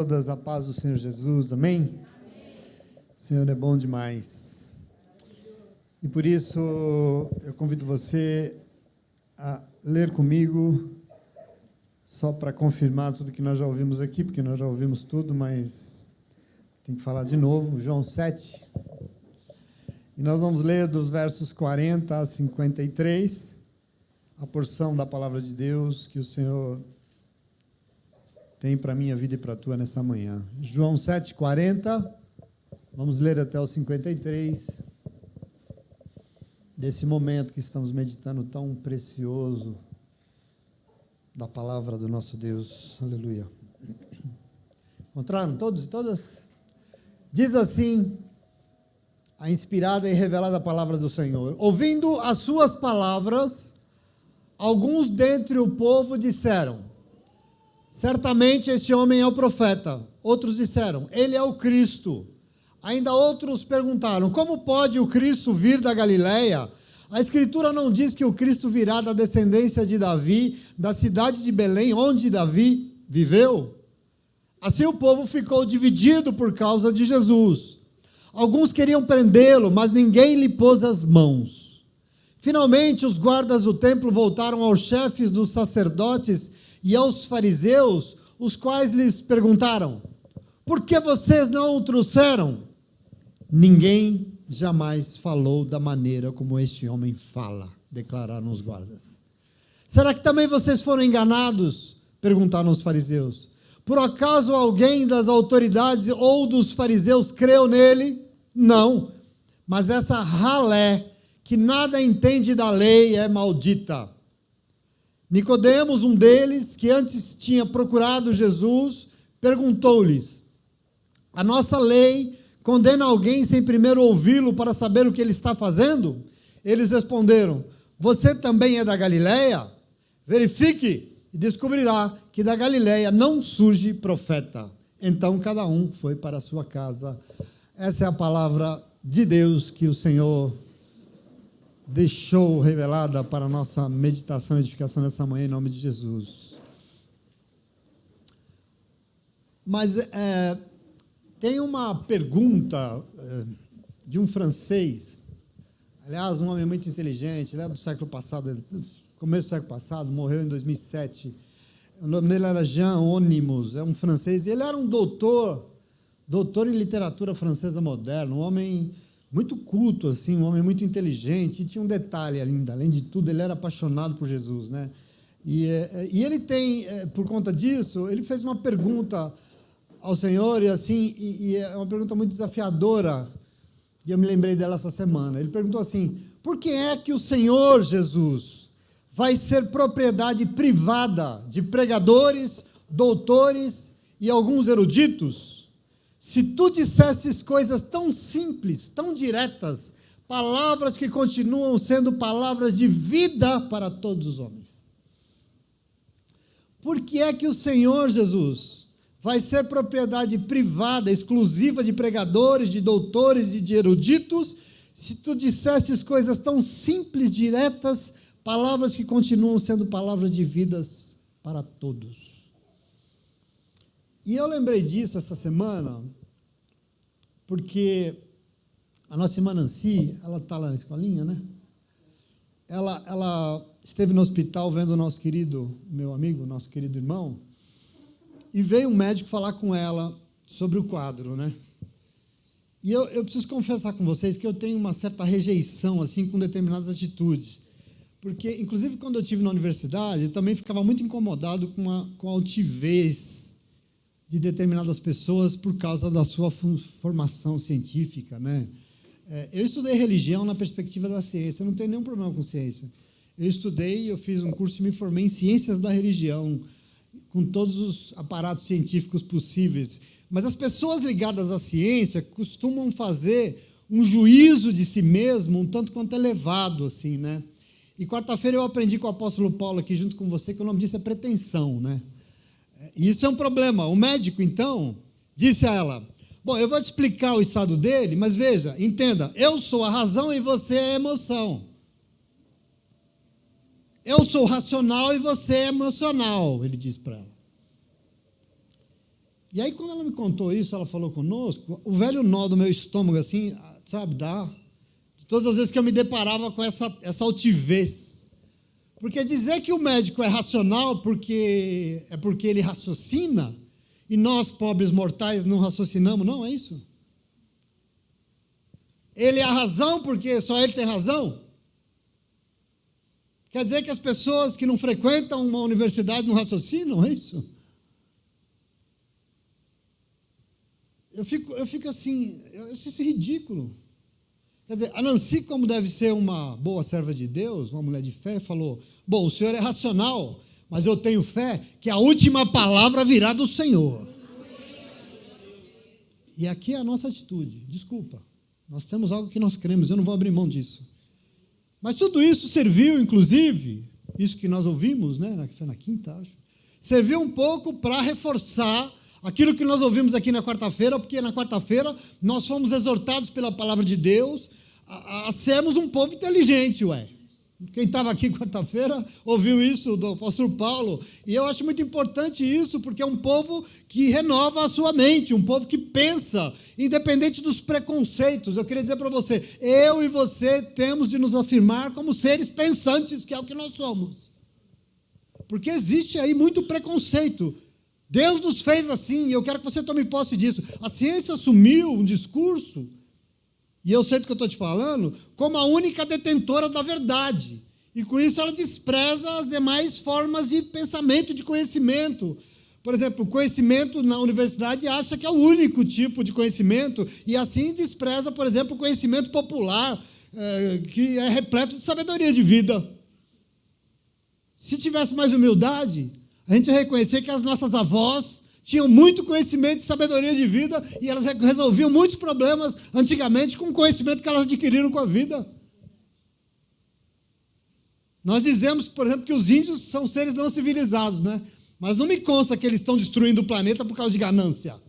Todas a paz do Senhor Jesus, amém? Amém? O Senhor é bom demais. E por isso eu convido você a ler comigo, só para confirmar tudo que nós já ouvimos aqui, porque nós já ouvimos tudo, mas tem que falar de novo, João 7. E nós vamos ler dos versos 40 a 53, a porção da palavra de Deus que o Senhor tem para a minha vida e para a tua nessa manhã. João 7, 40, vamos ler até o 53, desse momento que estamos meditando tão precioso da palavra do nosso Deus. Aleluia. Encontraram todos e todas? Diz assim a inspirada e revelada palavra do Senhor: ouvindo as suas palavras, alguns dentre o povo disseram: certamente este homem é o profeta. Outros disseram: ele é o Cristo. Ainda outros perguntaram: como pode o Cristo vir da Galileia? A Escritura não diz que o Cristo virá da descendência de Davi, da cidade de Belém, onde Davi viveu? Assim o povo ficou dividido por causa de Jesus. Alguns queriam prendê-lo, mas ninguém lhe pôs as mãos. Finalmente os guardas do templo voltaram aos chefes dos sacerdotes e aos fariseus, os quais lhes perguntaram: por que vocês não o trouxeram? Ninguém jamais falou da maneira como este homem fala, declararam os guardas. Será que também vocês foram enganados? Perguntaram os fariseus. Por acaso alguém das autoridades ou dos fariseus creu nele? Não, mas essa ralé, que nada entende da lei, é maldita. Nicodemos, um deles, que antes tinha procurado Jesus, perguntou-lhes: a nossa lei condena alguém sem primeiro ouvi-lo para saber o que ele está fazendo? Eles responderam: você também é da Galileia? Verifique e descobrirá que da Galileia não surge profeta. Então cada um foi para a sua casa. Essa é a palavra de Deus que o Senhor deixou revelada para a nossa meditação e edificação nessa manhã, em nome de Jesus. Mas tem uma pergunta de um francês, aliás, um homem muito inteligente, ele é do século passado, começo do século passado, morreu em 2007. O nome dele era Jean Onimos, é um francês, e ele era um doutor em literatura francesa moderna, um homem muito culto, assim, um homem muito inteligente. E tinha um detalhe ainda, além de tudo, ele era apaixonado por Jesus, né? E ele tem, por conta disso, ele fez uma pergunta ao Senhor, e é uma pergunta muito desafiadora, e eu me lembrei dela essa semana. Ele perguntou assim: por que é que o Senhor Jesus vai ser propriedade privada de pregadores, doutores e alguns eruditos? Se tu dissesses coisas tão simples, tão diretas, palavras que continuam sendo palavras de vida para todos os homens. Por que é que o Senhor Jesus vai ser propriedade privada, exclusiva de pregadores, de doutores e de eruditos, se tu dissesses coisas tão simples, diretas, palavras que continuam sendo palavras de vidas para todos? E eu lembrei disso essa semana, porque a nossa irmã Nancy, ela está lá na escolinha, né? Ela esteve no hospital vendo o nosso querido, meu amigo, nosso querido irmão, e veio um médico falar com ela sobre o quadro, né? E eu preciso confessar com vocês que eu tenho uma certa rejeição, assim, com determinadas atitudes. Porque, inclusive, quando eu estive na universidade, eu também ficava muito incomodado com a altivez de determinadas pessoas por causa da sua formação científica, né? Eu estudei religião na perspectiva da ciência, eu não tenho nenhum problema com ciência. Eu fiz um curso e me formei em ciências da religião, com todos os aparatos científicos possíveis. Mas as pessoas ligadas à ciência costumam fazer um juízo de si mesmo um tanto quanto elevado, assim, né? E quarta-feira eu aprendi com o apóstolo Paulo aqui junto com você que o nome disso é pretensão, né? E isso é um problema. O médico, então, disse a ela: bom, eu vou te explicar o estado dele, mas veja, entenda, eu sou a razão e você é a emoção. Eu sou racional e você é emocional, ele disse para ela. E aí, quando ela me contou isso, ela falou conosco, o velho nó do meu estômago, assim, sabe, dá. Todas as vezes que eu me deparava com essa altivez. Porque dizer que o médico é racional porque ele raciocina, e nós, pobres mortais, não raciocinamos, não, é isso? Ele é a razão porque só ele tem razão? Quer dizer que as pessoas que não frequentam uma universidade não raciocinam, é isso? Eu fico assim, eu acho isso ridículo. Quer dizer, a Nancy, como deve ser uma boa serva de Deus, uma mulher de fé, falou, bom, o senhor é racional, mas eu tenho fé que a última palavra virá do Senhor. E aqui é a nossa atitude, desculpa. Nós temos algo que nós cremos, eu não vou abrir mão disso. Mas tudo isso serviu, inclusive, isso que nós ouvimos, né, foi na quinta, acho, serviu um pouco para reforçar aquilo que nós ouvimos aqui na quarta-feira, porque na quarta-feira nós fomos exortados pela palavra de Deus a sermos um povo inteligente, ué. Quem estava aqui quarta-feira ouviu isso do apóstolo Paulo, e eu acho muito importante isso, porque é um povo que renova a sua mente, um povo que pensa, independente dos preconceitos. Eu queria dizer para você, eu e você temos de nos afirmar como seres pensantes, que é o que nós somos. Porque existe aí muito preconceito. Deus nos fez assim, e eu quero que você tome posse disso. A ciência assumiu um discurso, e eu sei do que eu estou te falando, como a única detentora da verdade. E com isso ela despreza as demais formas de pensamento, de conhecimento. Por exemplo, o conhecimento na universidade acha que é o único tipo de conhecimento, e assim despreza, por exemplo, o conhecimento popular, que é repleto de sabedoria de vida. Se tivesse mais humildade, a gente ia reconhecer que as nossas avós tinham muito conhecimento e sabedoria de vida, e elas resolviam muitos problemas antigamente com o conhecimento que elas adquiriram com a vida. Nós dizemos, por exemplo, que os índios são seres não civilizados, né? Mas não me consta que eles estão destruindo o planeta por causa de ganância.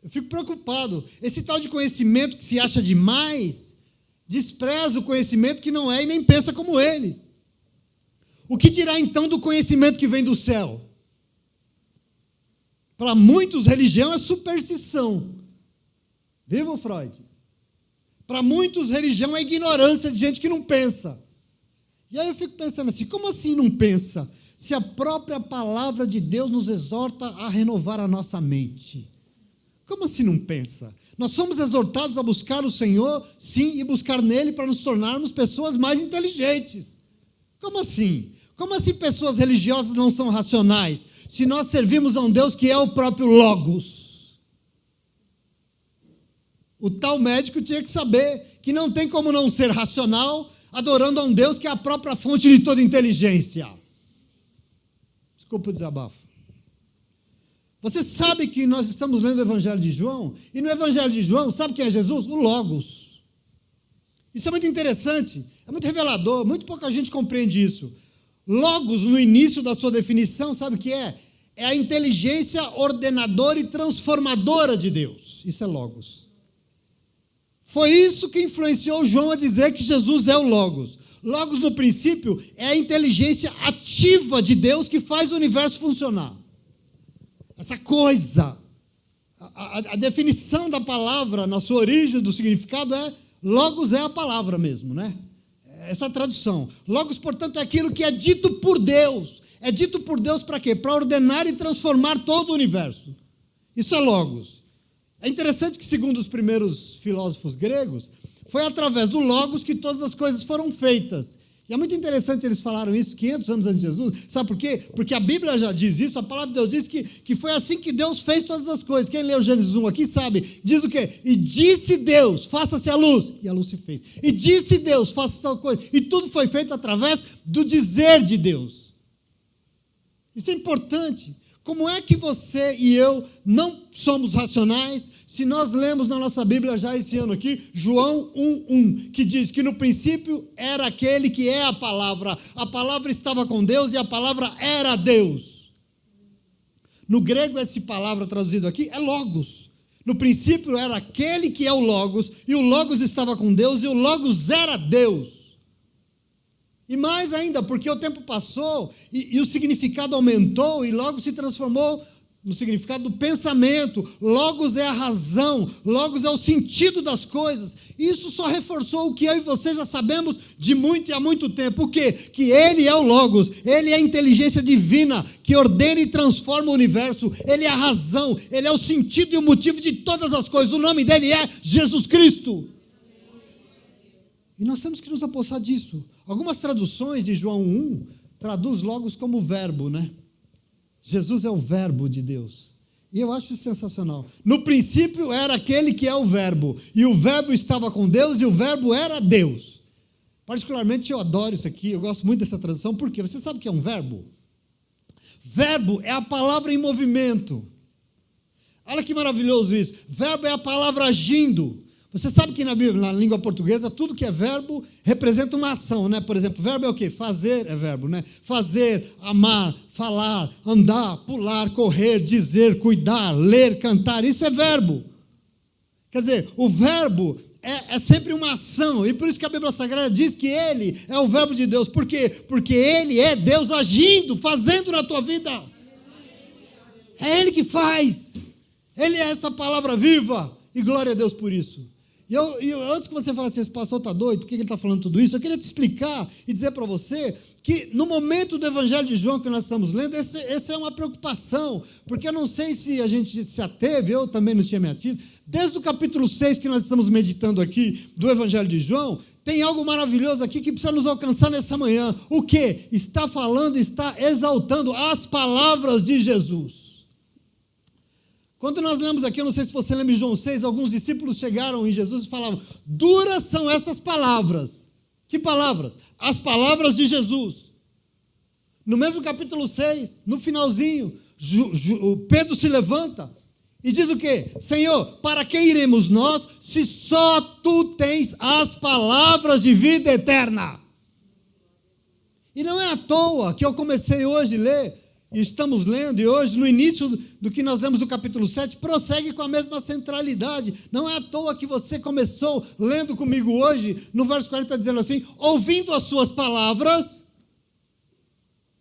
Eu fico preocupado. Esse tal de conhecimento que se acha demais, despreza o conhecimento que não é e nem pensa como eles. O que dirá então do conhecimento que vem do céu? Para muitos, religião é superstição. Viva o Freud? Para muitos, religião é ignorância de gente que não pensa. E aí eu fico pensando assim, como assim não pensa? Se a própria palavra de Deus nos exorta a renovar a nossa mente. Como assim não pensa? Nós somos exortados a buscar o Senhor, sim, e buscar nele para nos tornarmos pessoas mais inteligentes. Como assim? Como assim pessoas religiosas não são racionais? Se nós servimos a um Deus que é o próprio Logos. O tal médico tinha que saber que não tem como não ser racional adorando a um Deus que é a própria fonte de toda inteligência. Desculpa o desabafo. Você sabe que nós estamos lendo o Evangelho de João, e no Evangelho de João, sabe quem é Jesus? O Logos. Isso é muito interessante, é muito revelador, muito pouca gente compreende isso. Logos, no início da sua definição, sabe o que é? É a inteligência ordenadora e transformadora de Deus. Isso é Logos. Foi isso que influenciou João a dizer que Jesus é o Logos. Logos, no princípio, é a inteligência ativa de Deus que faz o universo funcionar. Essa coisa, a definição da palavra, na sua origem, do significado, Logos é a palavra mesmo, né? Essa tradução. Logos, portanto, é aquilo que é dito por Deus. É dito por Deus para quê? Para ordenar e transformar todo o universo. Isso é Logos. É interessante que, segundo os primeiros filósofos gregos, foi através do Logos que todas as coisas foram feitas. E é muito interessante eles falaram isso 500 anos antes de Jesus. Sabe por quê? Porque a Bíblia já diz isso, a palavra de Deus diz que foi assim que Deus fez todas as coisas. Quem leu Gênesis 1 aqui sabe. Diz o quê? E disse Deus, faça-se a luz. E a luz se fez. E disse Deus, faça-se tal coisa. E tudo foi feito através do dizer de Deus. Isso é importante. Como é que você e eu não somos racionais se nós lemos na nossa Bíblia já esse ano aqui, João 1:1, que diz que no princípio era aquele que é a palavra estava com Deus e a palavra era Deus. No grego, essa palavra traduzida aqui é Logos. No princípio era aquele que é o Logos, e o Logos estava com Deus, e o Logos era Deus. E mais ainda, porque o tempo passou e o significado aumentou e logo se transformou no significado do pensamento. Logos é a razão, logos é o sentido das coisas. Isso só reforçou o que eu e você já sabemos de muito e há muito tempo. O quê? Que ele é o logos, ele é a inteligência divina que ordena e transforma o universo. Ele é a razão, ele é o sentido e o motivo de todas as coisas. O nome dele é Jesus Cristo. E nós temos que nos apossar disso. Algumas traduções de João 1 traduz logos como verbo, né? Jesus é o verbo de Deus. E eu acho isso sensacional. No princípio era aquele que é o verbo. E o verbo estava com Deus e o verbo era Deus. Particularmente eu adoro isso aqui. Eu gosto muito dessa tradução. Por quê? Você sabe o que é um verbo? Verbo é a palavra em movimento. Olha que maravilhoso isso. Verbo é a palavra agindo. Você sabe que na Bíblia, na língua portuguesa, tudo que é verbo representa uma ação, né? Por exemplo, verbo é o quê? Fazer é verbo, né? Fazer, amar, falar, andar, pular, correr, dizer, cuidar, ler, cantar, isso é verbo. Quer dizer, o verbo é sempre uma ação, e por isso que a Bíblia Sagrada diz que ele é o verbo de Deus. Por quê? Porque ele é Deus agindo, fazendo na tua vida. É ele que faz. Ele é essa palavra viva, e glória a Deus por isso. E antes que você fale assim, esse pastor está doido, por que ele está falando tudo isso? Eu queria te explicar e dizer para você que no momento do Evangelho de João que nós estamos lendo, essa é uma preocupação, porque eu não sei se a gente se ateve, eu também não tinha me atido. Desde o capítulo 6 que nós estamos meditando aqui do Evangelho de João, tem algo maravilhoso aqui que precisa nos alcançar nessa manhã. O quê? Está falando, está exaltando as palavras de Jesus. Quando nós lemos aqui, eu não sei se você lembra de João 6, alguns discípulos chegaram em Jesus e falavam: duras são essas palavras. Que palavras? As palavras de Jesus. No mesmo capítulo 6, no finalzinho, Pedro se levanta e diz o quê? Senhor, para que iremos nós se só tu tens as palavras de vida eterna? E não é à toa que eu comecei hoje a ler. E estamos lendo, e hoje, no início do que nós lemos do capítulo 7, prossegue com a mesma centralidade. Não é à toa que você começou lendo comigo hoje, no verso 40, dizendo assim: ouvindo as suas palavras.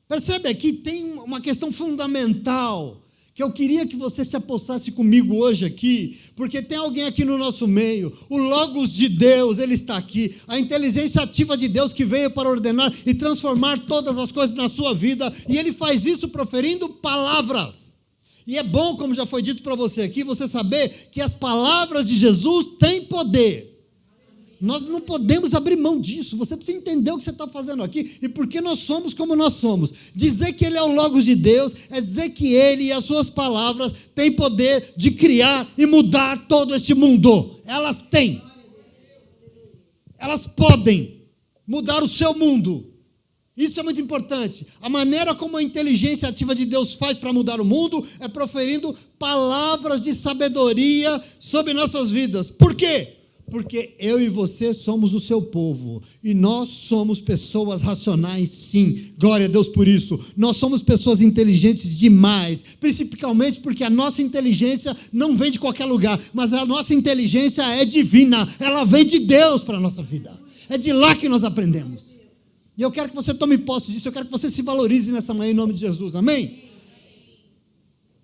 Percebe aqui, tem uma questão fundamental, que eu queria que você se apossasse comigo hoje aqui, porque tem alguém aqui no nosso meio, o Logos de Deus, ele está aqui, a inteligência ativa de Deus que veio para ordenar e transformar todas as coisas na sua vida, e ele faz isso proferindo palavras. E é bom, como já foi dito para você aqui, você saber que as palavras de Jesus têm poder. Nós não podemos abrir mão disso. Você precisa entender o que você está fazendo aqui e por que nós somos como nós somos. Dizer que ele é o Logos de Deus é dizer que ele e as suas palavras têm poder de criar e mudar todo este mundo. Elas têm. Elas podem mudar o seu mundo. Isso é muito importante. A maneira como a inteligência ativa de Deus faz para mudar o mundo é proferindo palavras de sabedoria sobre nossas vidas. Por quê? Porque eu e você somos o seu povo, e nós somos pessoas racionais, sim, glória a Deus por isso. Nós somos pessoas inteligentes demais, principalmente porque a nossa inteligência não vem de qualquer lugar, mas a nossa inteligência é divina, ela vem de Deus para a nossa vida, é de lá que nós aprendemos. E eu quero que você tome posse disso, eu quero que você se valorize nessa manhã em nome de Jesus, amém?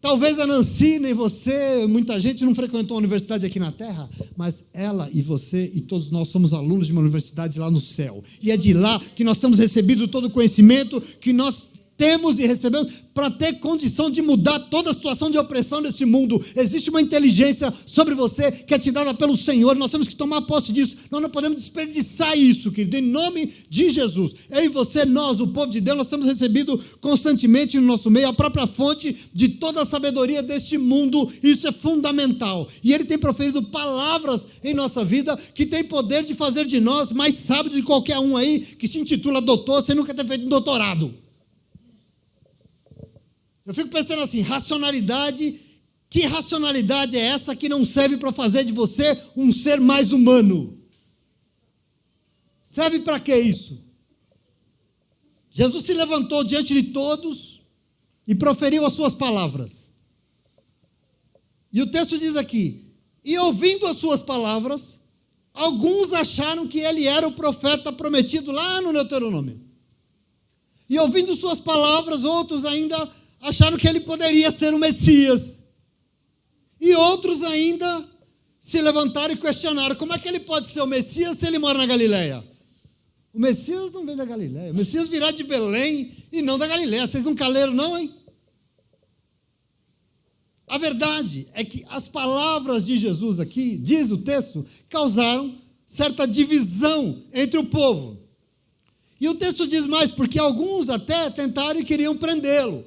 Talvez a Nancy, nem você, muita gente não frequentou a universidade aqui na terra, mas ela e você e todos nós somos alunos de uma universidade lá no céu. E é de lá que nós temos recebido todo o conhecimento que nós temos e recebemos para ter condição de mudar toda a situação de opressão desse mundo. Existe uma inteligência sobre você que é te dada pelo Senhor. Nós temos que tomar posse disso. Nós não podemos desperdiçar isso, querido. Em nome de Jesus. Eu e você, nós, o povo de Deus, nós temos recebido constantemente no nosso meio a própria fonte de toda a sabedoria deste mundo. Isso é fundamental. E Ele tem proferido palavras em nossa vida que tem poder de fazer de nós mais sábios de qualquer um aí que se intitula doutor sem nunca ter feito um doutorado. Eu fico pensando assim, racionalidade, que racionalidade é essa que não serve para fazer de você um ser mais humano? Serve para que isso? Jesus se levantou diante de todos e proferiu as suas palavras. E o texto diz aqui, e ouvindo as suas palavras, alguns acharam que ele era o profeta prometido lá no Deuteronômio. E ouvindo suas palavras, outros ainda acharam que ele poderia ser o Messias. E outros ainda se levantaram e questionaram: como é que ele pode ser o Messias se ele mora na Galileia? O Messias não vem da Galileia. O Messias virá de Belém e não da Galileia. Vocês nunca leram, não, hein? A verdade é que as palavras de Jesus aqui, diz o texto, causaram certa divisão entre o povo. E o texto diz mais, porque alguns até tentaram e queriam prendê-lo.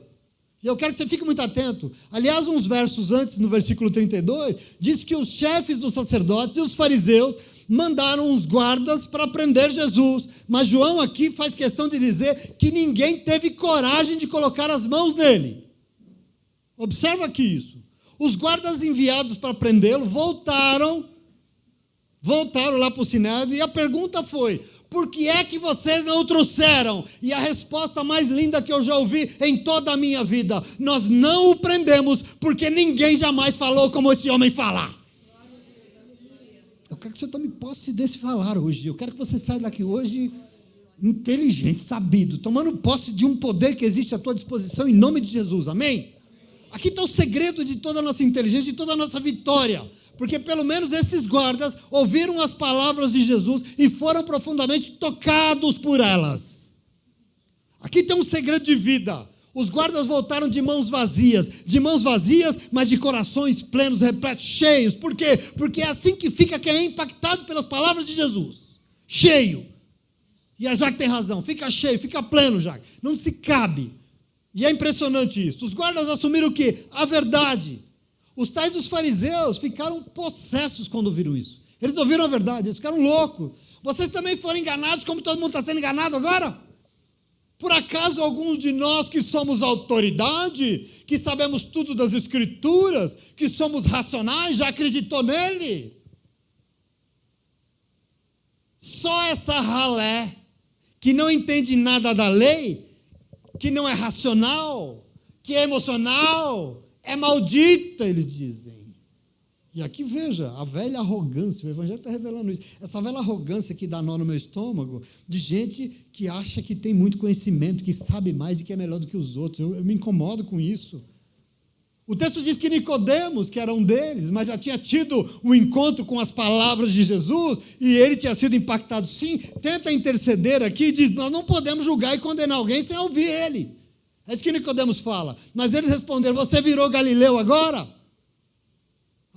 E eu quero que você fique muito atento. Aliás, uns versos antes, no versículo 32, diz que os chefes dos sacerdotes e os fariseus mandaram os guardas para prender Jesus. Mas João aqui faz questão de dizer que ninguém teve coragem de colocar as mãos nele. Observa aqui isso. Os guardas enviados para prendê-lo voltaram lá para o Sinédrio e a pergunta foi: por que é que vocês não o trouxeram? E a resposta mais linda que eu já ouvi em toda a minha vida: nós não o prendemos porque ninguém jamais falou como esse homem fala. Eu quero que você tome posse desse falar hoje. Eu quero que você saia daqui hoje inteligente, sabido, tomando posse de um poder que existe à tua disposição em nome de Jesus. Amém? Aqui está o segredo de toda a nossa inteligência, de toda a nossa vitória. Porque pelo menos esses guardas ouviram as palavras de Jesus e foram profundamente tocados por elas. Aqui tem um segredo de vida. Os guardas voltaram de mãos vazias, mas de corações plenos, repletos, cheios. Por quê? Porque é assim que fica quem é impactado pelas palavras de Jesus. Cheio. E a Jaque tem razão, fica cheio, fica pleno, Jaque. Não se cabe. E é impressionante isso. Os guardas assumiram o quê? A verdade. Os tais dos fariseus ficaram possessos quando ouviram isso. Eles ouviram a verdade, eles ficaram loucos. Vocês também foram enganados como todo mundo está sendo enganado agora? Por acaso alguns de nós que somos autoridade, que sabemos tudo das Escrituras, que somos racionais, já acreditou nele? Só essa ralé, que não entende nada da lei, que não é racional, que é emocional, é maldita, eles dizem. E aqui veja, a velha arrogância, o Evangelho está revelando isso, essa velha arrogância que dá nó no meu estômago, de gente que acha que tem muito conhecimento, que sabe mais e que é melhor do que os outros. Eu me incomodo com isso. O texto diz que Nicodemos, que era um deles, mas já tinha tido um encontro com as palavras de Jesus, e ele tinha sido impactado sim, tenta interceder aqui e diz: nós não podemos julgar e condenar alguém sem ouvir ele. É isso que Nicodemos fala. Mas eles responderam: você virou Galileu agora?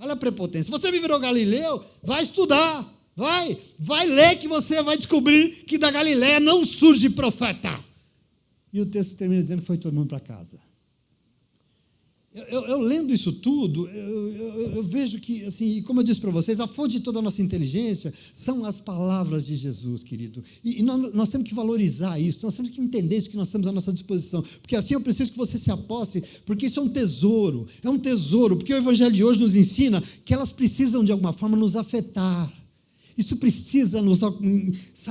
Olha a prepotência. Você virou Galileu, vai estudar, vai ler, que você vai descobrir que da Galileia não surge profeta. E o texto termina dizendo que foi todo mundo para casa. Eu lendo isso tudo, eu vejo que, assim, como eu disse para vocês, a fonte de toda a nossa inteligência são as palavras de Jesus, querido. E nós temos que valorizar isso, nós temos que entender isso que nós temos à nossa disposição. Porque assim eu preciso que você se aposse, porque isso é um tesouro, porque o Evangelho de hoje nos ensina que elas precisam, de alguma forma, nos afetar. Isso precisa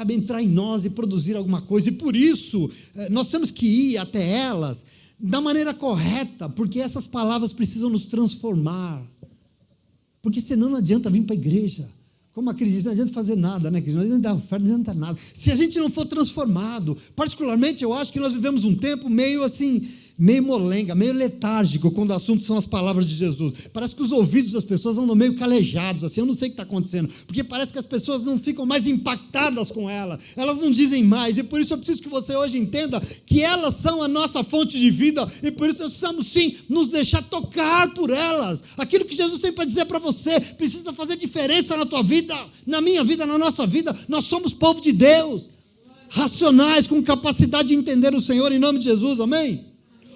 entrar em nós e produzir alguma coisa. E por isso, nós temos que ir até elas da maneira correta, porque essas palavras precisam nos transformar. Porque senão não adianta vir para a igreja. Como a Cris diz, não adianta fazer nada, né, Cris? Não adianta dar oferta, não adianta nada. Se a gente não for transformado, particularmente eu acho que nós vivemos um tempo meio assim, meio molenga, meio letárgico, quando o assunto são as palavras de Jesus. Parece que os ouvidos das pessoas andam meio calejados, assim, eu não sei o que está acontecendo, porque parece que as pessoas não ficam mais impactadas com ela, elas não dizem mais, e por isso eu preciso que você hoje entenda que elas são a nossa fonte de vida, e por isso nós precisamos sim nos deixar tocar por elas. Aquilo que Jesus tem para dizer para você precisa fazer diferença na tua vida, na minha vida, na nossa vida. Nós somos povo de Deus, racionais, com capacidade de entender o Senhor, em nome de Jesus, amém?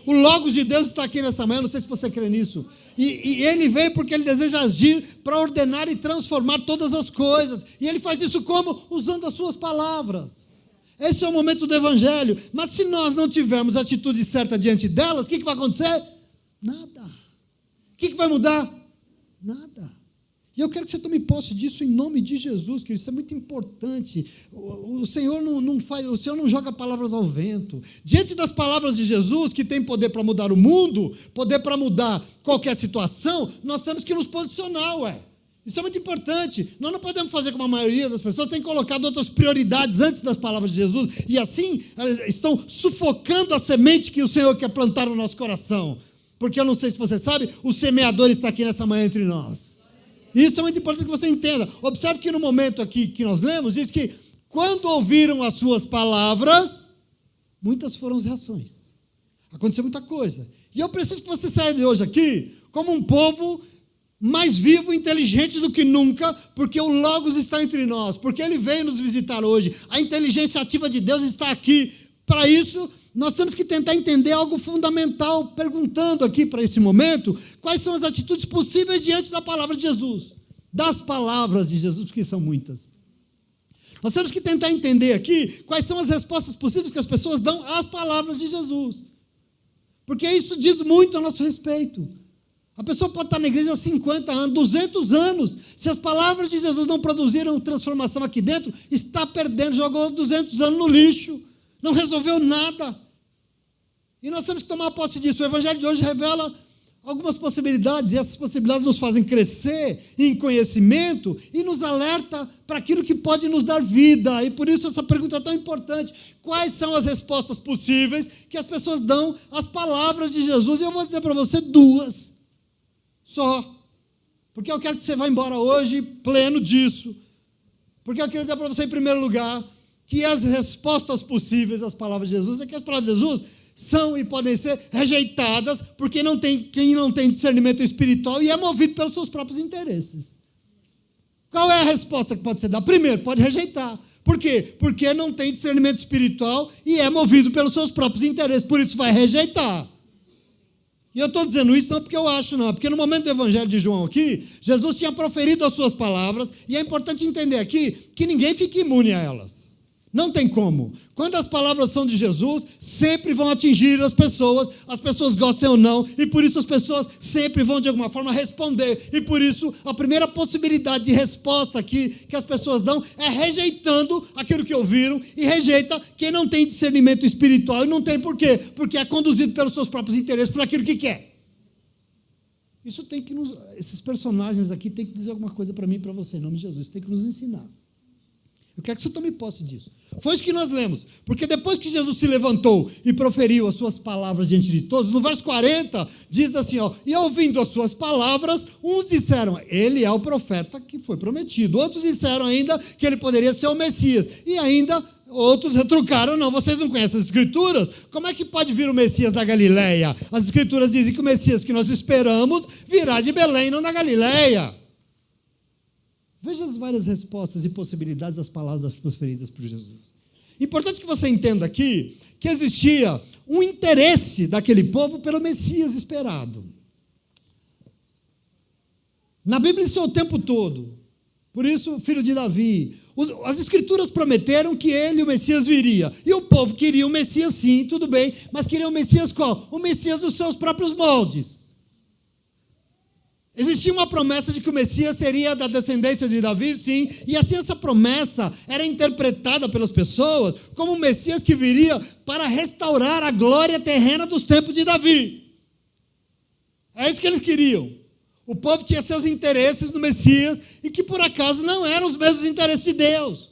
O Logos de Deus está aqui nessa manhã, não sei se você crê nisso. E ele veio porque ele deseja agir para ordenar e transformar todas as coisas. E ele faz isso como? Usando as suas palavras. Esse é o momento do Evangelho. Mas se nós não tivermos a atitude certa diante delas, o que vai acontecer? Nada. O que vai mudar? Nada. E eu quero que você tome posse disso em nome de Jesus, querido. Isso é muito importante. O Senhor o Senhor não joga palavras ao vento. Diante das palavras de Jesus, que tem poder para mudar o mundo, poder para mudar qualquer situação, nós temos que nos posicionar, Isso é muito importante. Nós não podemos fazer como a maioria das pessoas, tem colocado outras prioridades antes das palavras de Jesus, e assim elas estão sufocando a semente que o Senhor quer plantar no nosso coração. Porque eu não sei se você sabe, o semeador está aqui nessa manhã entre nós. Isso é muito importante que você entenda. Observe que no momento aqui que nós lemos, diz que quando ouviram as suas palavras, muitas foram as reações. Aconteceu muita coisa. E eu preciso que você saia de hoje aqui como um povo mais vivo e inteligente do que nunca, porque o Logos está entre nós, porque Ele veio nos visitar hoje. A inteligência ativa de Deus está aqui. Para isso, nós temos que tentar entender algo fundamental, perguntando aqui para esse momento, quais são as atitudes possíveis diante da palavra de Jesus. Das palavras de Jesus, porque são muitas. Nós temos que tentar entender aqui quais são as respostas possíveis que as pessoas dão às palavras de Jesus. Porque isso diz muito a nosso respeito. A pessoa pode estar na igreja há 50 anos, 200 anos. Se as palavras de Jesus não produziram transformação aqui dentro, está perdendo, jogou 200 anos no lixo. Não resolveu nada. E nós temos que tomar posse disso. O Evangelho de hoje revela algumas possibilidades, e essas possibilidades nos fazem crescer em conhecimento e nos alerta para aquilo que pode nos dar vida. E por isso essa pergunta é tão importante. Quais são as respostas possíveis que as pessoas dão às palavras de Jesus? E eu vou dizer para você duas. Só. Porque eu quero que você vá embora hoje pleno disso. Porque eu quero dizer para você, em primeiro lugar, que as respostas possíveis às palavras de Jesus é que as palavras de Jesus são e podem ser rejeitadas por quem não tem discernimento espiritual e é movido pelos seus próprios interesses. Qual é a resposta que pode ser dada? Primeiro, pode rejeitar. Por quê? Porque não tem discernimento espiritual e é movido pelos seus próprios interesses, por isso vai rejeitar. E eu estou dizendo isso não porque eu acho, não, porque no momento do Evangelho de João aqui, Jesus tinha proferido as suas palavras, e é importante entender aqui que ninguém fica imune a elas. Não tem como. Quando as palavras são de Jesus, sempre vão atingir as pessoas gostem ou não, e por isso as pessoas sempre vão de alguma forma responder, e por isso a primeira possibilidade de resposta aqui que as pessoas dão é rejeitando aquilo que ouviram, e rejeita quem não tem discernimento espiritual, e não tem por quê? Porque é conduzido pelos seus próprios interesses, por aquilo que quer. Isso tem que esses personagens aqui têm que dizer alguma coisa para mim e para você, em nome de Jesus, tem que nos ensinar. Eu quero que você tome posse disso. Foi isso que nós lemos. Porque depois que Jesus se levantou e proferiu as suas palavras diante de todos, no verso 40, diz assim, e ouvindo as suas palavras, uns disseram, ele é o profeta que foi prometido. Outros disseram ainda que ele poderia ser o Messias. E ainda outros retrucaram, não, vocês não conhecem as Escrituras? Como é que pode vir o Messias da Galileia? As Escrituras dizem que o Messias que nós esperamos virá de Belém, não da Galileia. Veja as várias respostas e possibilidades das palavras proferidas por Jesus. Importante que você entenda aqui que existia um interesse daquele povo pelo Messias esperado. Na Bíblia isso é o tempo todo. Por isso, filho de Davi, as Escrituras prometeram que ele, o Messias, viria. E o povo queria o Messias sim, tudo bem, mas queria o Messias qual? O Messias dos seus próprios moldes. Existia uma promessa de que o Messias seria da descendência de Davi, sim, e assim essa promessa era interpretada pelas pessoas como um Messias que viria para restaurar a glória terrena dos tempos de Davi. É isso que eles queriam. O povo tinha seus interesses no Messias e que por acaso não eram os mesmos interesses de Deus.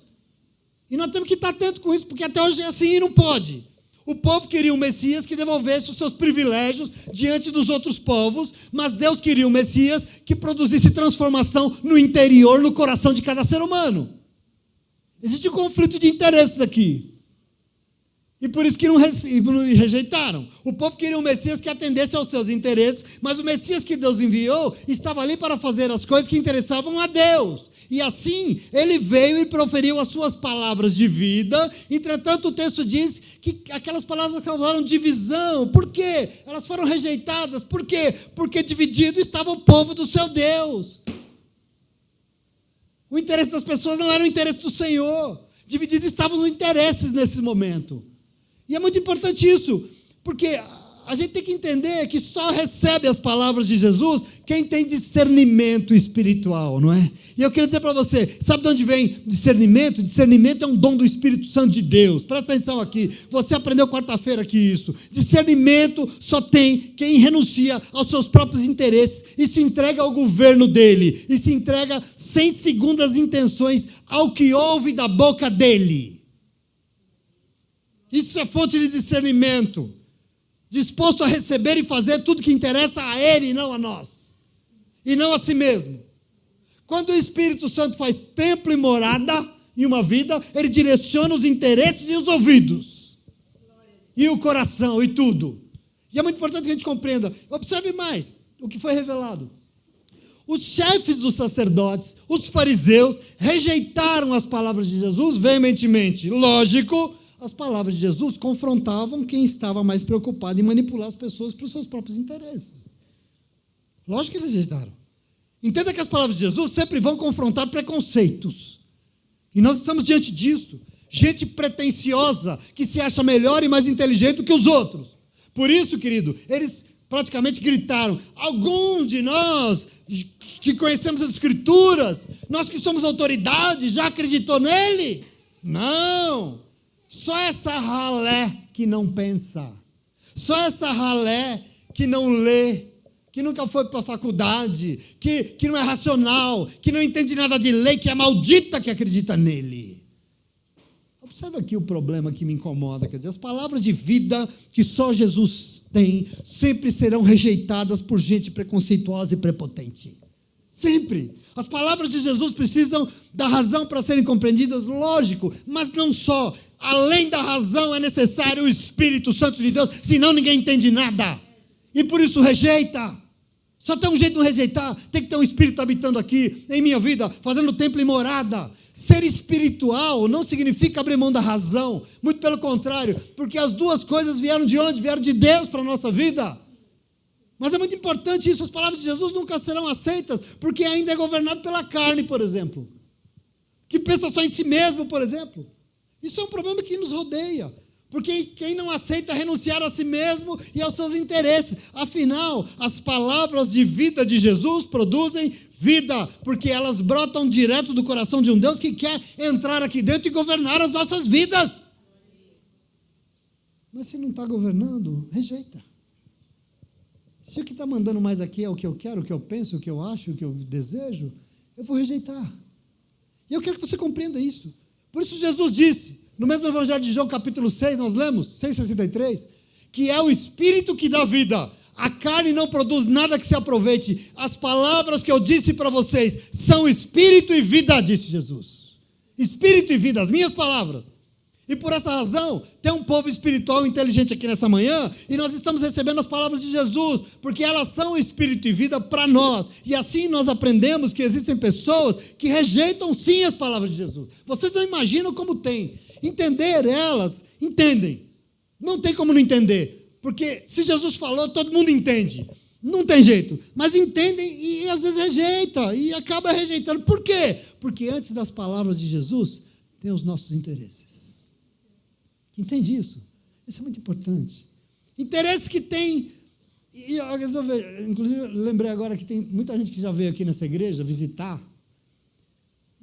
E nós temos que estar atentos com isso, porque até hoje é assim e não pode. O povo queria um Messias que devolvesse os seus privilégios diante dos outros povos, mas Deus queria um Messias que produzisse transformação no interior, no coração de cada ser humano. Existe um conflito de interesses aqui. E por isso que não rejeitaram. O povo queria um Messias que atendesse aos seus interesses, mas o Messias que Deus enviou estava ali para fazer as coisas que interessavam a Deus. E assim, ele veio e proferiu as suas palavras de vida. Entretanto, o texto diz que aquelas palavras causaram divisão. Por quê? Elas foram rejeitadas. Por quê? Porque dividido estava o povo do seu Deus. O interesse das pessoas não era o interesse do Senhor. Divididos estavam os interesses nesse momento. E é muito importante isso, porque a gente tem que entender que só recebe as palavras de Jesus quem tem discernimento espiritual, não é? E eu queria dizer para você, sabe de onde vem discernimento? Discernimento é um dom do Espírito Santo de Deus. Presta atenção aqui. Você aprendeu quarta-feira aqui isso. Discernimento só tem quem renuncia aos seus próprios interesses e se entrega ao governo dele. E se entrega sem segundas intenções ao que ouve da boca dele. Isso é fonte de discernimento. Disposto a receber e fazer tudo que interessa a ele e não a nós. E não a si mesmo. Quando o Espírito Santo faz templo e morada em uma vida, ele direciona os interesses e os ouvidos. E o coração e tudo. E é muito importante que a gente compreenda. Observe mais o que foi revelado. Os chefes dos sacerdotes, os fariseus, rejeitaram as palavras de Jesus veementemente. Lógico, as palavras de Jesus confrontavam quem estava mais preocupado em manipular as pessoas para os seus próprios interesses. Lógico que eles rejeitaram. Entenda que as palavras de Jesus sempre vão confrontar preconceitos. E nós estamos diante disso. Gente pretensiosa, que se acha melhor e mais inteligente do que os outros. Por isso, querido, eles praticamente gritaram: algum de nós que conhecemos as Escrituras, nós que somos autoridade, já acreditou nele? Não. Só essa ralé que não pensa. Só essa ralé que não lê. Que nunca foi para a faculdade, que não é racional, que não entende nada de lei, que é maldita que acredita nele. Observa aqui o problema que me incomoda, quer dizer, as palavras de vida que só Jesus tem, sempre serão rejeitadas por gente preconceituosa e prepotente. Sempre. As palavras de Jesus precisam da razão para serem compreendidas, lógico, mas não só. Além da razão é necessário o Espírito Santo de Deus, senão ninguém entende nada. E por isso rejeita. Só tem um jeito de não rejeitar, tem que ter um Espírito habitando aqui, em minha vida, fazendo templo e morada. Ser espiritual não significa abrir mão da razão, muito pelo contrário, porque as duas coisas vieram de onde? Vieram de Deus para a nossa vida. Mas é muito importante isso, as palavras de Jesus nunca serão aceitas, porque ainda é governado pela carne, por exemplo. Que pensa só em si mesmo, por exemplo. Isso é um problema que nos rodeia. Porque quem não aceita renunciar a si mesmo e aos seus interesses. Afinal, as palavras de vida de Jesus produzem vida, porque elas brotam direto do coração de um Deus que quer entrar aqui dentro e governar as nossas vidas. Mas se não está governando, rejeita. Se o que está mandando mais aqui é o que eu quero, o que eu penso, o que eu acho, o que eu desejo, eu vou rejeitar. E eu quero que você compreenda isso. Por isso Jesus disse, no mesmo Evangelho de João, capítulo 6, nós lemos, 6,63, que é o Espírito que dá vida. A carne não produz nada que se aproveite. As palavras que eu disse para vocês são Espírito e vida, disse Jesus. Espírito e vida, as minhas palavras. E por essa razão, tem um povo espiritual inteligente aqui nessa manhã, e nós estamos recebendo as palavras de Jesus, porque elas são Espírito e vida para nós. E assim nós aprendemos que existem pessoas que rejeitam sim as palavras de Jesus. Vocês não imaginam como tem. Entender elas, entendem. Não tem como não entender. Porque se Jesus falou, todo mundo entende. Não tem jeito. Mas entendem e às vezes rejeita. E acaba rejeitando. Por quê? Porque antes das palavras de Jesus, tem os nossos interesses. Entende isso? Isso é muito importante. Interesses que tem... Inclusive, lembrei agora que tem muita gente que já veio aqui nessa igreja visitar.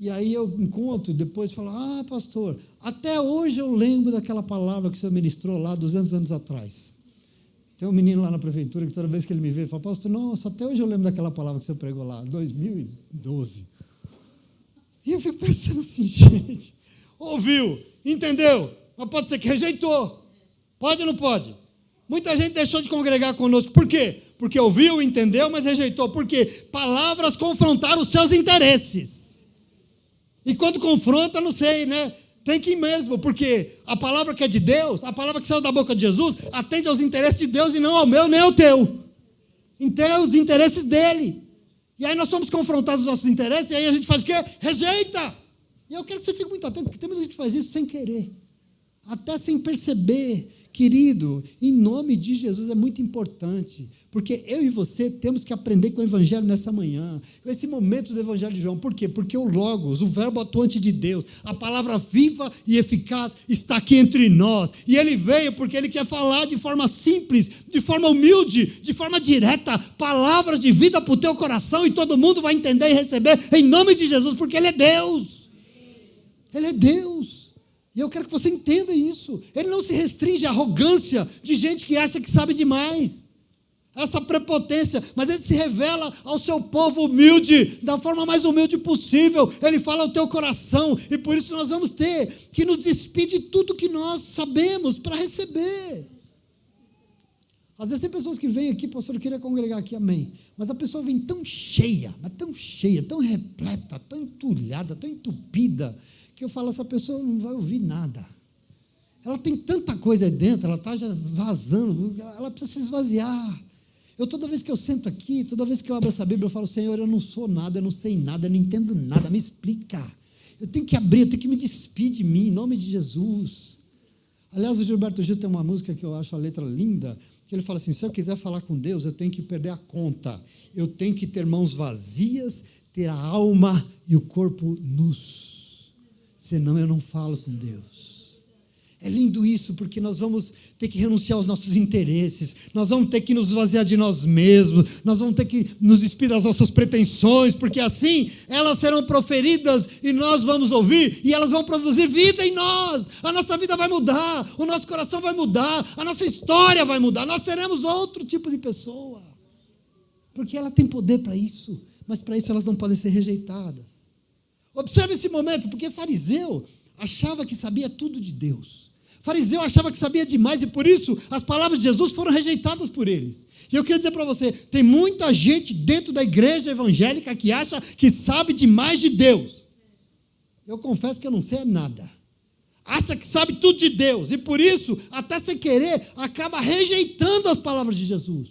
E aí eu encontro, depois falo, pastor, até hoje eu lembro daquela palavra que o senhor ministrou lá 200 anos atrás. Tem um menino lá na prefeitura que toda vez que ele me vê, ele fala, pastor, nossa, até hoje eu lembro daquela palavra que o senhor pregou lá, 2012. E eu fico pensando assim, gente, ouviu, entendeu, mas pode ser que rejeitou. Pode ou não pode? Muita gente deixou de congregar conosco. Por quê? Porque ouviu, entendeu, mas rejeitou. Por quê? Palavras confrontaram os seus interesses. E quando confronta, não sei, né? Tem que ir mesmo, porque a palavra que é de Deus, a palavra que saiu da boca de Jesus, atende aos interesses de Deus e não ao meu nem ao teu. Então, os interesses dele. E aí nós somos confrontados nos nossos interesses, e aí a gente faz o quê? Rejeita. E eu quero que você fique muito atento, porque tem muita gente que faz isso sem querer. Até sem perceber Querido, em nome de Jesus é muito importante, porque eu e você temos que aprender com o Evangelho nessa manhã, esse momento do Evangelho de João. Por quê? Porque o Logos, o verbo atuante de Deus, a palavra viva e eficaz está aqui entre nós, e Ele veio porque Ele quer falar de forma simples, de forma humilde, de forma direta, palavras de vida para o teu coração, e todo mundo vai entender e receber em nome de Jesus, porque Ele é Deus. Ele é Deus. E eu quero que você entenda isso. Ele não se restringe à arrogância de gente que acha que sabe demais, essa prepotência, mas Ele se revela ao seu povo humilde, da forma mais humilde possível. Ele fala ao teu coração, e por isso nós vamos ter que nos despedir de tudo que nós sabemos para receber. Às vezes tem pessoas que vêm aqui, pastor, eu queria congregar aqui, amém, mas a pessoa vem tão cheia, tão repleta, tão entulhada, tão entupida, que eu falo, essa pessoa não vai ouvir nada. Ela tem tanta coisa aí dentro, ela está já vazando, ela precisa se esvaziar. Toda vez que eu sento aqui, toda vez que eu abro essa Bíblia, eu falo, Senhor, eu não sou nada, eu não sei nada, eu não entendo nada, me explica. Eu tenho que abrir, eu tenho que me despedir de mim, em nome de Jesus. Aliás, o Gilberto Gil tem uma música que eu acho a letra linda, que ele fala assim, se eu quiser falar com Deus, eu tenho que perder a conta, eu tenho que ter mãos vazias, ter a alma e o corpo nus. Senão eu não falo com Deus. É lindo isso, porque nós vamos ter que renunciar aos nossos interesses, nós vamos ter que nos esvaziar de nós mesmos, nós vamos ter que nos despir das nossas pretensões, porque assim elas serão proferidas e nós vamos ouvir, e elas vão produzir vida em nós. A nossa vida vai mudar, o nosso coração vai mudar, a nossa história vai mudar, nós seremos outro tipo de pessoa, porque ela tem poder para isso, mas para isso elas não podem ser rejeitadas. Observe esse momento, porque fariseu achava que sabia tudo de Deus. Fariseu achava que sabia demais, e por isso as palavras de Jesus foram rejeitadas por eles. E eu queria dizer para você, tem muita gente dentro da igreja evangélica que acha que sabe demais de Deus. Eu confesso que eu não sei nada. Acha que sabe tudo de Deus, e por isso, até sem querer, acaba rejeitando as palavras de Jesus.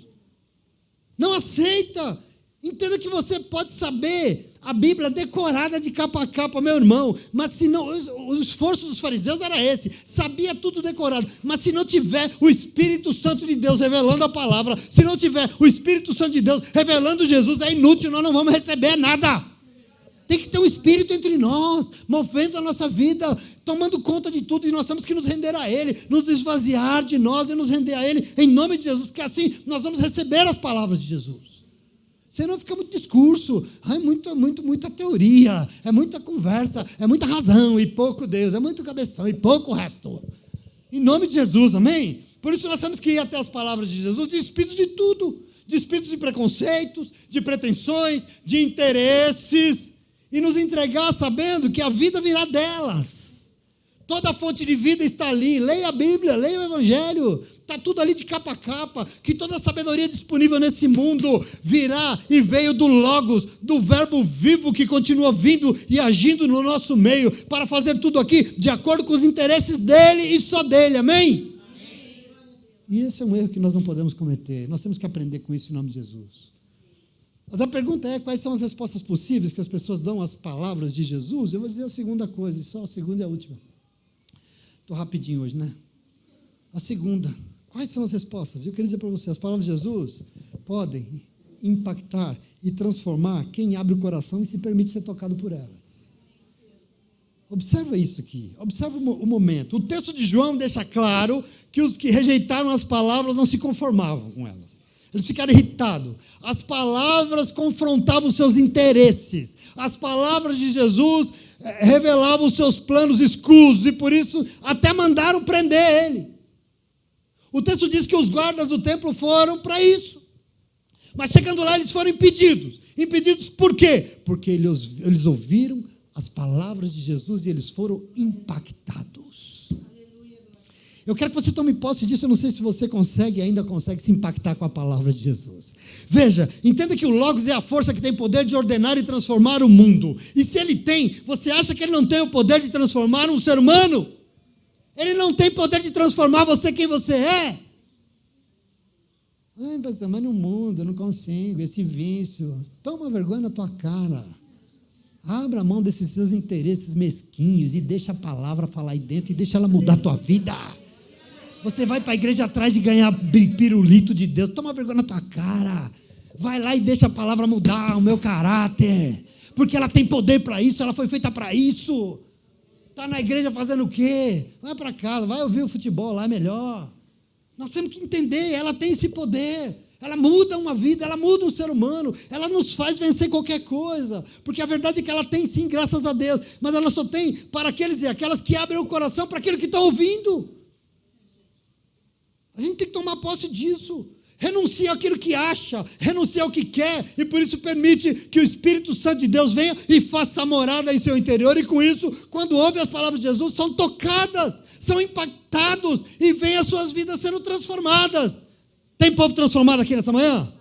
Não aceita. Entenda que você pode saber a Bíblia decorada de capa a capa, meu irmão, mas se não, o esforço dos fariseus era esse, sabia tudo decorado, mas se não tiver o Espírito Santo de Deus revelando a palavra, se não tiver o Espírito Santo de Deus revelando Jesus, é inútil, nós não vamos receber nada. Tem que ter um Espírito entre nós, movendo a nossa vida, tomando conta de tudo, e nós temos que nos render a Ele, nos esvaziar de nós e nos render a Ele, em nome de Jesus, porque assim nós vamos receber as palavras de Jesus. Senão fica muito discurso, muita teoria, é muita conversa, é muita razão e pouco Deus, é muito cabeção e pouco resto. Em nome de Jesus, amém? Por isso nós temos que ir até as palavras de Jesus, despidos de tudo, despidos de preconceitos, de pretensões, de interesses, e nos entregar sabendo que a vida virá delas. Toda a fonte de vida está ali, leia a Bíblia, leia o Evangelho, está tudo ali de capa a capa, que toda a sabedoria disponível nesse mundo virá e veio do Logos, do verbo vivo que continua vindo e agindo no nosso meio, para fazer tudo aqui de acordo com os interesses dele e só dele, amém? Amém. E esse é um erro que nós não podemos cometer, nós temos que aprender com isso em nome de Jesus. Mas a pergunta é, quais são as respostas possíveis que as pessoas dão às palavras de Jesus? Eu vou dizer a segunda coisa, só a segunda e a última. Estou rapidinho hoje, né? A segunda, quais são as respostas? Eu queria dizer para você, as palavras de Jesus podem impactar e transformar quem abre o coração e se permite ser tocado por elas. Observa isso aqui, observa o momento. O texto de João deixa claro que os que rejeitaram as palavras não se conformavam com elas. Eles ficaram irritados. As palavras confrontavam os seus interesses. As palavras de Jesus revelavam os seus planos escusos e por isso até mandaram prender ele. O texto diz que os guardas do templo foram para isso. Mas chegando lá eles foram impedidos. Impedidos por quê? Porque eles ouviram as palavras de Jesus e eles foram impactados. Eu quero que você tome posse disso, eu não sei se você ainda consegue se impactar com a palavra de Jesus. Veja, entenda que o Logos é a força que tem poder de ordenar e transformar o mundo. E se ele tem, você acha que ele não tem o poder de transformar um ser humano? Ele não tem poder de transformar você quem você é? Ai, pastor, mas no mundo eu não consigo, esse vício. Toma vergonha na tua cara. Abra a mão desses seus interesses mesquinhos e deixa a palavra falar aí dentro e deixa ela mudar a tua vida. Você vai para a igreja atrás de ganhar pirulito de Deus. Toma vergonha na tua cara. Vai lá e deixa a palavra mudar o meu caráter. Porque ela tem poder para isso, ela foi feita para isso. Está na igreja fazendo o quê? Vai para casa, vai ouvir o futebol lá, é melhor. Nós temos que entender, ela tem esse poder. Ela muda uma vida, ela muda um ser humano. Ela nos faz vencer qualquer coisa. Porque a verdade é que ela tem sim, graças a Deus. Mas ela só tem para aqueles e aquelas que abrem o coração para aquilo que estão ouvindo. A gente tem que tomar posse disso. Renuncia àquilo que acha, renuncia ao que quer, e por isso permite que o Espírito Santo de Deus venha e faça morada em seu interior, e com isso, quando ouvem as palavras de Jesus, são tocadas, são impactados, e veem as suas vidas sendo transformadas. Tem povo transformado aqui nessa manhã? Amém.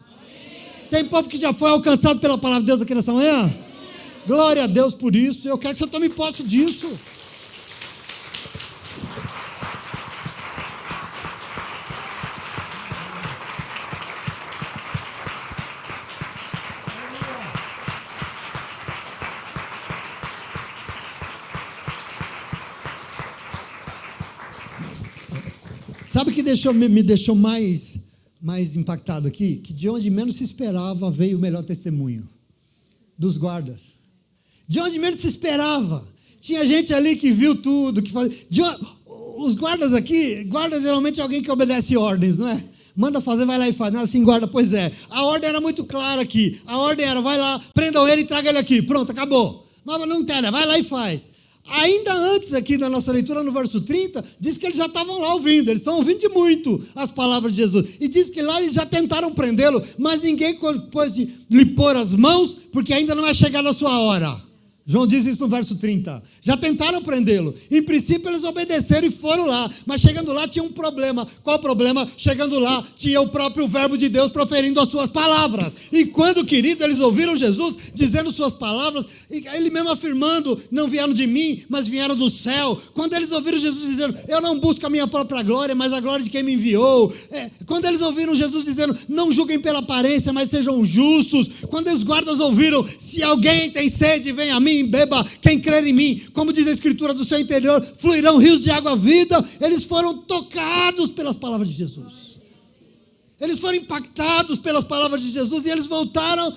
Tem povo que já foi alcançado pela palavra de Deus aqui nessa manhã? Amém. Glória a Deus por isso, eu quero que você tome posse disso. Sabe o que me deixou mais impactado aqui? Que de onde menos se esperava veio o melhor testemunho. Dos guardas. De onde menos se esperava. Tinha gente ali que viu tudo. Os guardas aqui, guarda geralmente é alguém que obedece ordens, não é? Manda fazer, vai lá e faz. Não, assim, guarda, pois é. A ordem era muito clara aqui. A ordem era, vai lá, prendam ele e traga ele aqui. Pronto, acabou. Mas não tem, né? Vai lá e faz. Ainda antes aqui da nossa leitura, no verso 30, diz que eles já estavam lá ouvindo, eles estão ouvindo de muito as palavras de Jesus. E diz que lá eles já tentaram prendê-lo, mas ninguém pôde lhe pôr as mãos, porque ainda não é chegada a sua hora. João diz isso no verso 30. Já tentaram prendê-lo. Em princípio eles obedeceram e foram lá. Mas chegando lá tinha um problema. Qual o problema? Chegando lá tinha o próprio verbo de Deus proferindo as suas palavras. E quando, querido, eles ouviram Jesus dizendo suas palavras, ele mesmo afirmando, não vieram de mim, mas vieram do céu. Quando eles ouviram Jesus dizendo, eu não busco a minha própria glória, mas a glória de quem me enviou. Quando eles ouviram Jesus dizendo, não julguem pela aparência, mas sejam justos. Quando os guardas ouviram, se alguém tem sede, vem a mim, beba, quem crer em mim, como diz a Escritura, do seu interior fluirão rios de água vida. Eles foram tocados pelas palavras de Jesus, eles foram impactados pelas palavras de Jesus, e eles voltaram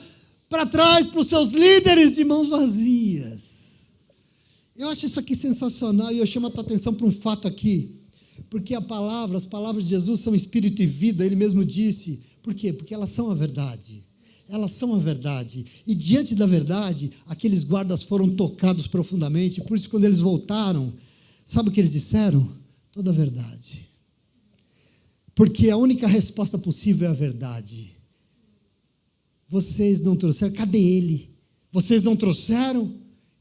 para trás para os seus líderes de mãos vazias. Eu acho isso aqui sensacional, e eu chamo a tua atenção para um fato aqui, porque as palavras de Jesus são espírito e vida. Ele mesmo disse, por quê? Porque elas são a verdade. Elas são a verdade. E diante da verdade, aqueles guardas foram tocados profundamente. Por isso, quando eles voltaram, sabe o que eles disseram? Toda a verdade. Porque a única resposta possível é a verdade. Vocês não trouxeram, cadê ele? Vocês não trouxeram?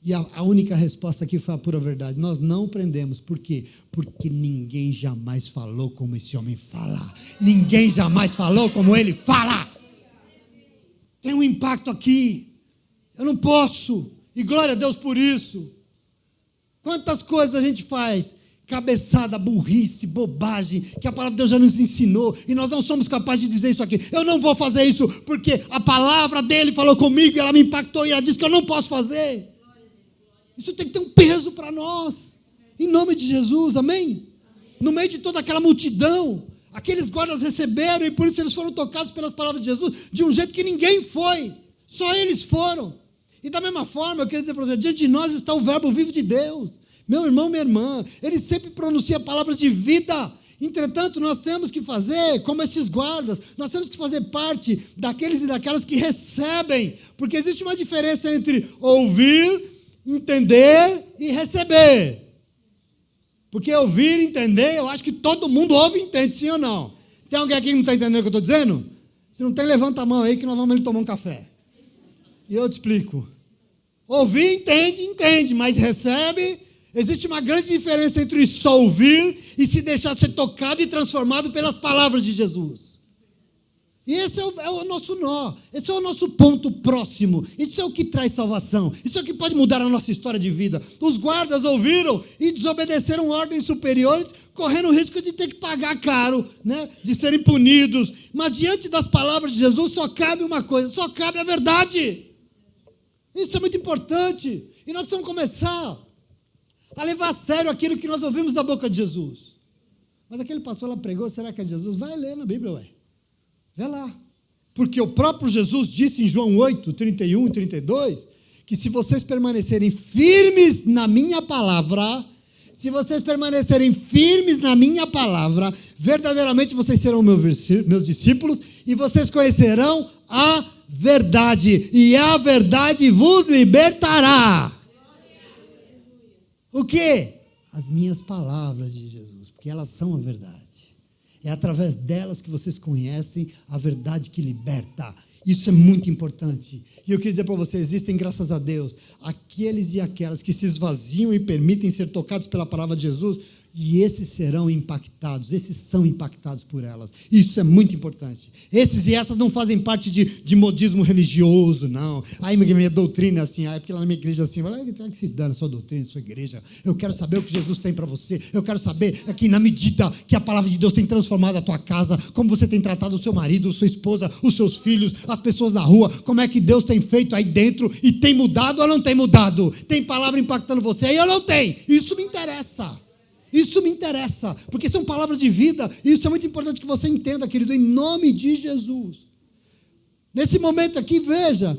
E a única resposta aqui foi a pura verdade. Nós não prendemos. Por quê? Porque ninguém jamais falou como esse homem fala. Ninguém jamais falou como ele fala. Tem um impacto aqui. Eu não posso. E glória a Deus por isso. Quantas coisas a gente faz? Cabeçada, burrice, bobagem, que a palavra de Deus já nos ensinou, e nós não somos capazes de dizer isso aqui. Eu não vou fazer isso, porque a palavra dele falou comigo, ela me impactou, e ela disse que eu não posso fazer. Isso tem que ter um peso para nós. Em nome de Jesus, amém? No meio de toda aquela multidão, aqueles guardas receberam, e por isso eles foram tocados pelas palavras de Jesus, de um jeito que ninguém foi, só eles foram. E da mesma forma, eu quero dizer para você, diante de nós está o verbo vivo de Deus. Meu irmão, minha irmã, ele sempre pronuncia palavras de vida. Entretanto, nós temos que fazer como esses guardas, nós temos que fazer parte daqueles e daquelas que recebem, porque existe uma diferença entre ouvir, entender e receber. Porque ouvir e entender, eu acho que todo mundo ouve e entende, sim ou não? Tem alguém aqui que não está entendendo o que eu estou dizendo? Se não tem, levanta a mão aí que nós vamos ali tomar um café. E eu te explico. Ouvir, entende, mas recebe. Existe uma grande diferença entre só ouvir e se deixar ser tocado e transformado pelas palavras de Jesus. E esse é o nosso nó, esse é o nosso ponto próximo, isso é o que traz salvação, isso é o que pode mudar a nossa história de vida. Os guardas ouviram e desobedeceram ordens superiores, correndo o risco de ter que pagar caro, né? De serem punidos. Mas diante das palavras de Jesus só cabe uma coisa, só cabe a verdade. Isso é muito importante, e nós precisamos começar a levar a sério aquilo que nós ouvimos da boca de Jesus. Mas aquele pastor lá pregou, será que é Jesus? Vai ler na Bíblia, ué. Vê lá. Porque o próprio Jesus disse em João 8, 31 e 32, que se vocês permanecerem firmes na minha palavra, verdadeiramente vocês serão meus discípulos e vocês conhecerão a verdade, e a verdade vos libertará. O quê? As minhas palavras de Jesus, porque elas são a verdade. É através delas que vocês conhecem a verdade que liberta. Isso é muito importante. E eu queria dizer para vocês, existem, graças a Deus, aqueles e aquelas que se esvaziam e permitem ser tocados pela palavra de Jesus, e esses serão impactados, esses são impactados por elas. Isso é muito importante. Esses e essas não fazem parte de modismo religioso, não. Aí minha doutrina é assim, porque lá na minha igreja é assim, que se dane a sua doutrina, a sua igreja. Eu quero saber o que Jesus tem para você. Eu quero saber que na medida que a palavra de Deus tem transformado a tua casa, como você tem tratado o seu marido, a sua esposa, os seus filhos, as pessoas na rua, como é que Deus tem feito aí dentro e tem mudado ou não tem mudado? Tem palavra impactando você aí ou não tem? Isso me interessa. Isso me interessa, porque são palavras de vida, e isso é muito importante que você entenda, querido, em nome de Jesus. Nesse momento aqui, veja,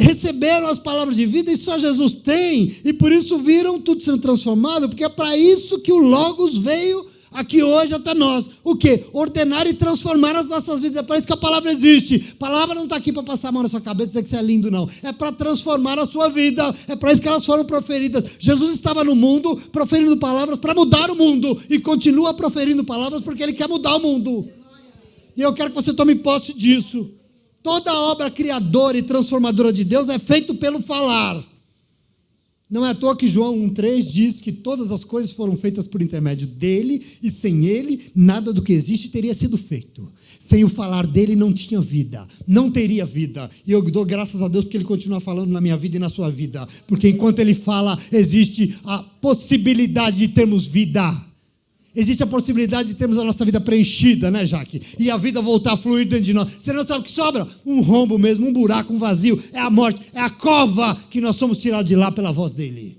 receberam as palavras de vida e só Jesus tem, e por isso viram tudo sendo transformado, porque é para isso que o Logos veio aqui hoje até nós. O quê? Ordenar e transformar as nossas vidas. É para isso que a palavra existe. A palavra não está aqui para passar a mão na sua cabeça e dizer que você é lindo, não. É para transformar a sua vida. É para isso que elas foram proferidas. Jesus estava no mundo proferindo palavras para mudar o mundo. E continua proferindo palavras porque Ele quer mudar o mundo. E eu quero que você tome posse disso. Toda obra criadora e transformadora de Deus é feita pelo falar. Não é à toa que João 1,3 diz que todas as coisas foram feitas por intermédio dele, e sem ele, nada do que existe teria sido feito. Sem o falar dele, não tinha vida, não teria vida. E eu dou graças a Deus porque ele continua falando na minha vida e na sua vida. Porque enquanto ele fala, existe a possibilidade de termos vida. Existe a possibilidade de termos a nossa vida preenchida, né, Jaque? E a vida voltar a fluir dentro de nós. Você não sabe o que sobra? Um rombo mesmo, um buraco, um vazio. É a morte, é a cova que nós somos tirados de lá pela voz dele.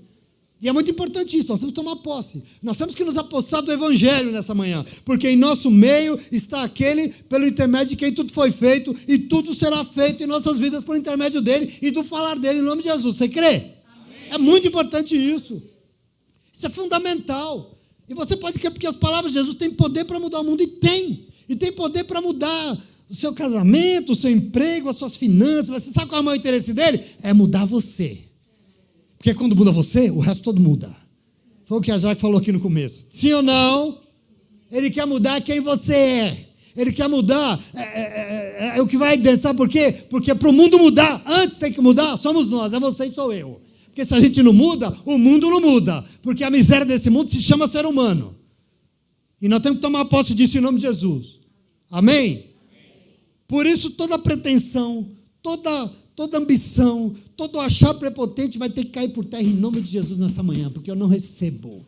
E é muito importante isso, nós temos que tomar posse. Nós temos que nos apossar do Evangelho nessa manhã. Porque em nosso meio está aquele pelo intermédio de quem tudo foi feito, e tudo será feito em nossas vidas por intermédio dele e do falar dele em nome de Jesus. Você crê? Amém. É muito importante isso. Isso é fundamental. E você pode crer porque as palavras de Jesus têm poder para mudar o mundo, e tem poder para mudar o seu casamento, o seu emprego, as suas finanças. Você sabe qual é o maior interesse dele? É mudar você. Porque quando muda você, o resto todo muda. Foi o que a Jaque falou aqui no começo. Sim ou não? Ele quer mudar quem você é. Ele quer mudar é o que vai dentro. Sabe por quê? Porque para o mundo mudar, antes tem que mudar, somos nós, é você e sou eu. Porque se a gente não muda, o mundo não muda. Porque a miséria desse mundo se chama ser humano. E nós temos que tomar posse disso em nome de Jesus. Amém? Por isso toda pretensão, toda ambição, todo achar prepotente vai ter que cair por terra em nome de Jesus nessa manhã. Porque eu não recebo.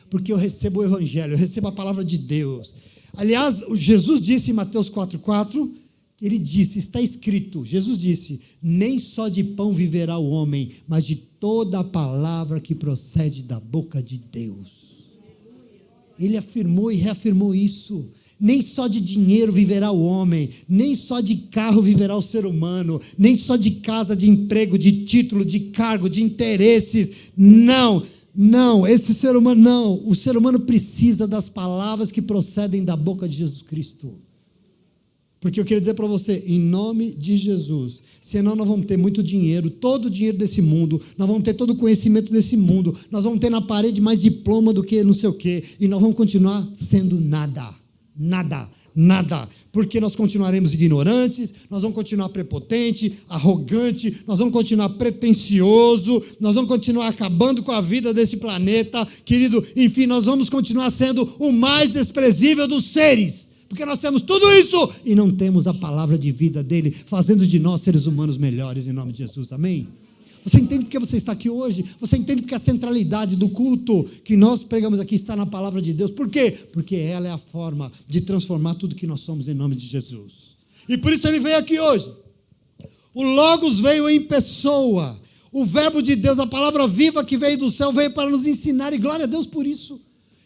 Porque eu recebo o Evangelho, eu recebo a palavra de Deus. Aliás, Jesus disse em Mateus 4,4... Ele disse, está escrito, Jesus disse, nem só de pão viverá o homem, mas de toda a palavra que procede da boca de Deus. Ele afirmou e reafirmou isso. Nem só de dinheiro viverá o homem, nem só de carro viverá o ser humano, nem só de casa, de emprego, de título, de cargo, de interesses. Não, esse ser humano não. O ser humano precisa das palavras que procedem da boca de Jesus Cristo. Porque eu quero dizer para você, em nome de Jesus, senão nós vamos ter muito dinheiro, todo o dinheiro desse mundo, nós vamos ter todo o conhecimento desse mundo, nós vamos ter na parede mais diploma do que não sei o quê, e nós vamos continuar sendo nada, porque nós continuaremos ignorantes, nós vamos continuar prepotente, arrogante, nós vamos continuar pretensioso, nós vamos continuar acabando com a vida desse planeta, querido, enfim, nós vamos continuar sendo o mais desprezível dos seres. Porque nós temos tudo isso e não temos a palavra de vida dele, fazendo de nós seres humanos melhores em nome de Jesus, amém? Você entende porque você está aqui hoje? Você entende porque a centralidade do culto que nós pregamos aqui está na palavra de Deus? Por quê? Porque ela é a forma de transformar tudo que nós somos em nome de Jesus. E por isso ele veio aqui hoje. O Logos veio em pessoa. O verbo de Deus, a palavra viva que veio do céu, veio para nos ensinar, e glória a Deus por isso.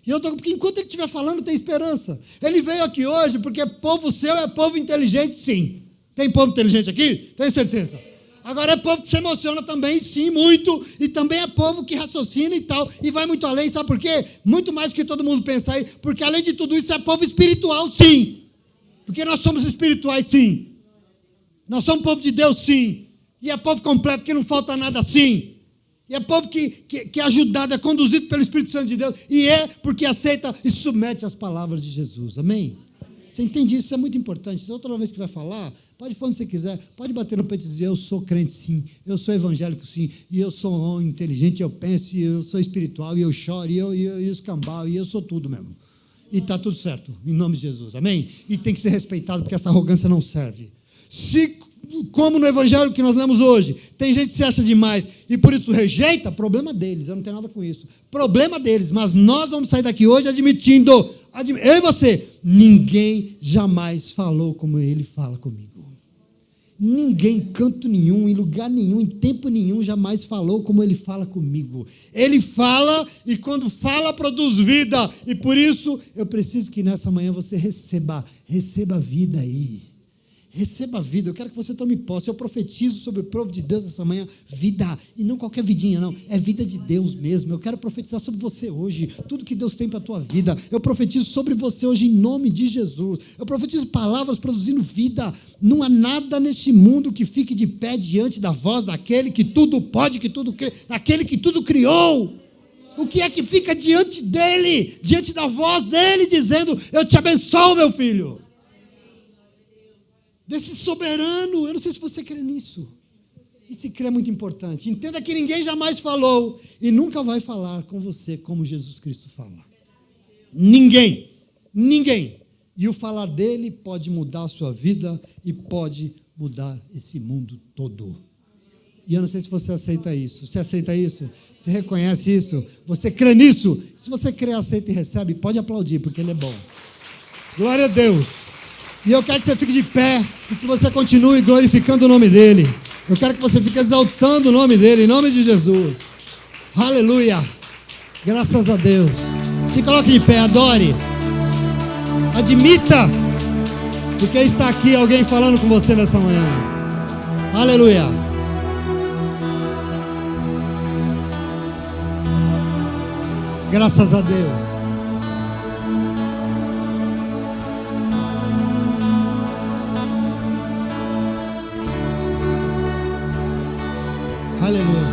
Porque enquanto ele estiver falando, tem esperança. Ele veio aqui hoje porque povo seu é povo inteligente, sim. Tem povo inteligente aqui? Tenho certeza. Agora é povo que se emociona também, sim, muito. E também é povo que raciocina e tal. E vai muito além, sabe por quê? Muito mais do que todo mundo pensa aí. Porque além de tudo isso é povo espiritual, sim. Porque nós somos espirituais, sim. Nós somos povo de Deus, sim. E é povo completo, que não falta nada, sim. E é povo que é ajudado, é conduzido pelo Espírito Santo de Deus. E é porque aceita e submete às palavras de Jesus. Amém? Você entende isso? Isso é muito importante. Então, toda vez que vai falar, pode falar onde você quiser. Pode bater no peito e dizer, eu sou crente, sim. Eu sou evangélico, sim. E eu sou inteligente, eu penso, e eu sou espiritual, e eu choro, e eu escambau, e eu sou tudo mesmo. E está tudo certo, em nome de Jesus. Amém? E tem que ser respeitado, porque essa arrogância não serve. Como no evangelho que nós lemos hoje, tem gente que se acha demais e por isso rejeita, problema deles, eu não tenho nada com isso. Problema deles, mas nós vamos sair daqui hoje admitindo, eu e você, ninguém jamais falou como ele fala comigo. Ninguém, em canto nenhum, em lugar nenhum, em tempo nenhum, jamais falou como ele fala comigo. Ele fala e quando fala produz vida. E por isso eu preciso que nessa manhã você receba vida aí. Receba vida, eu quero que você tome posse. Eu profetizo sobre o povo de Deus essa manhã, vida, e não qualquer vidinha não, é vida de Deus mesmo. Eu quero profetizar sobre você hoje, tudo que Deus tem para a tua vida, eu profetizo sobre você hoje em nome de Jesus. Eu profetizo palavras produzindo vida. Não há nada neste mundo que fique de pé diante da voz daquele que tudo pode, que tudo crê, daquele que tudo criou. O que é que fica diante dele, diante da voz dele, dizendo, eu te abençoo, meu filho? Desse soberano, eu não sei se você crê nisso. E se crê é muito importante. Entenda que ninguém jamais falou e nunca vai falar com você como Jesus Cristo fala. Ninguém. E o falar dele pode mudar a sua vida e pode mudar esse mundo todo. E eu não sei se você aceita isso. Você aceita isso? Você reconhece isso? Você crê nisso? Se você crê, aceita e recebe, pode aplaudir, porque ele é bom. Glória a Deus. E eu quero que você fique de pé e que você continue glorificando o nome dele. Eu quero que você fique exaltando o nome dele, em nome de Jesus. Aleluia. Graças a Deus. Se coloque de pé, adore. Admita, porque está aqui alguém falando com você nessa manhã. Aleluia. Graças a Deus. Aleluia.